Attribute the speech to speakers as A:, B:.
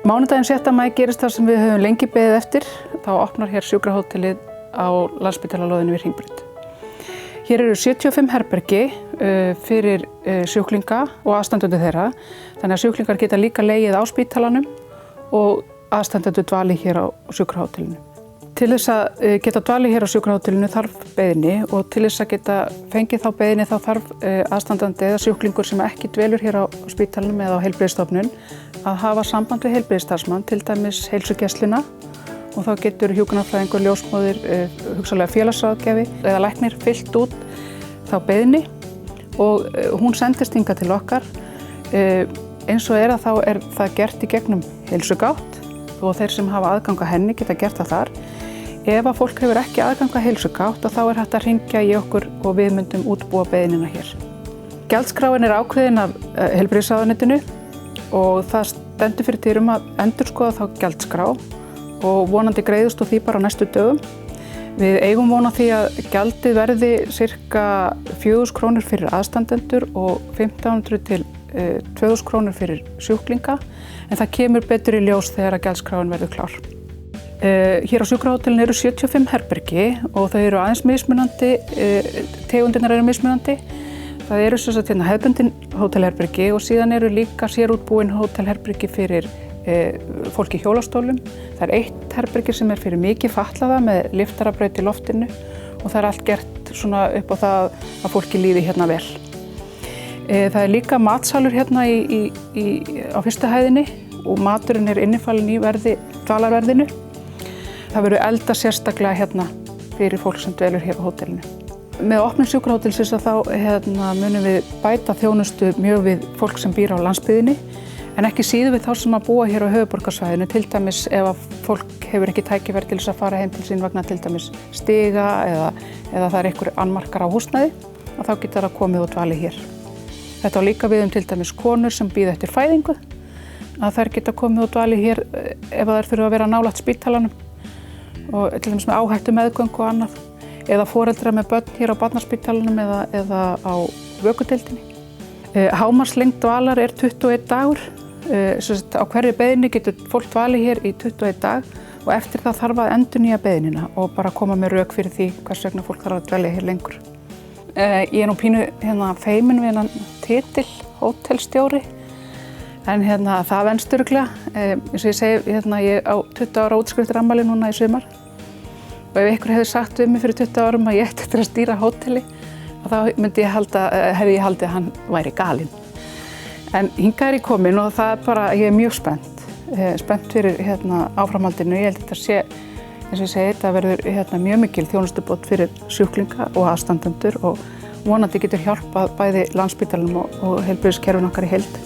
A: Mánudaginn 6. maí gerist það sem við höfum lengi beðið eftir. Þá opnar hér sjúkrahótelið á Landspítalalóðinni við Hringbraut. Hér eru 75 herbergi fyrir sjúklinga og aðstandendur þeirra. Þannig að sjúklingar geta líka legið á spítalanum og aðstandendur dvalið hér á sjúkrahótelinu. Til þess að geta dvalið hér á sjúkrahótelinu þarf beiðni og til þess að geta fengið þá beiðni þá þarf aðstandandi eða sjúklingur sem ekki dvelur hér á spítalanum eða á heilbrigðisstofnun að hafa samband við heilbrigðisstarfsmann, til dæmis heilsugæsluna, og þá getur hjúkrunarfræðingur, ljósmóðir, hugsanlega félagsráðgjafi eða læknir fyllt út þá beiðni og hún sendist hingað til okkar. Eins og að þá er það gert í gegnum heilsugátt og þeir sem hafa aðgang að henni geta gert það þar. Ef að fólk hefur ekki aðgang að heilsugátt þá er hægt að hringja í okkur og við myndum útbúa beiðnina hér. Gjaldskráin er ákveðin af heilbrigðisráðuneytinu og það stendur fyrir dyrum að endurskoða þá gjaldskrá og vonandi greiðust og því bara á næstu dögum. Við eigum von á því að gjaldið verði sirka 4.000 krónur fyrir aðstandendur og 1.500 til 2.000 krónur fyrir sjúklinga, en það kemur betur í ljós þegar að gjaldskráin verður klár. Hér á sjúkrahótelinu eru 75 herbergi og þau eru aðeins mismunandi, tegundirnar eru mismunandi. Það eru sem sagt hefðbundin hótelherbergi og síðan eru líka sérútbúin hótelherbergi fyrir fólk í hjólastólum. Það er eitt herbergi sem er fyrir mikið fatlaða með lyftarabraut í loftinu og það er allt gert svona upp á það að fólki líði hérna vel. Það er líka matsalur hérna á fyrstu hæðinni og maturinn er innifalinn í dvalarverðinu. Það verður eldað sérstaklega hérna fyrir fólk sem dvelur hér á hótelinu. Með opnun sjúkrahótelsins þá munum við bæta þjónustu mjög við fólk sem býr á landsbyggðinni, en ekki síður við þá sem að búa hér á höfuðborgarsvæðinu, til dæmis ef að fólk hefur ekki tækifæri til þess að fara heim til sín vegna til dæmis stiga eða það er einhver annmarkar á húsnæði, og þá getur það komið og dvalið hér. Þetta á líka við til dæmis konur sem bíða eftir fæðingu, að þær geta komið og dvalið hér ef þær þurfa að vera nálægt spítalanum og til dæmis með áhættu meðgöngu og annað, eða foreldrar með börn hér á barnaspítalanum eða á vökudeildinni. Hámarkslengd dvalar er 21 dagur. Á hverju beiðni getur fólk dvalið hér í 21 dag og eftir það þarf að endurnýja beiðnina og bara koma með rök fyrir því hvers vegna fólk þarf að dvelja hér lengur. Ég er nú pínu feimin við hennan titil, hótelstjóri, en það venst örugglega. Eins og ég segi, ég á 20 ára útskriftarafmæli núna í sumar. Og ef einhver hefði sagt við mig fyrir 20 árum að ég ætti eftir að stýra hóteli, þá hefði ég haldið að hann væri galinn. En hingað er ég komin og það er bara, ég er mjög spennt fyrir áframhaldinu. Ég held að þetta sé, eins og ég segi, þetta verður mjög mikil þjónustubót fyrir sjúklinga og aðstandendur og vonandi getur hjálpað bæði Landspítalanum og heilbrigðiskerfinu okkar í heild.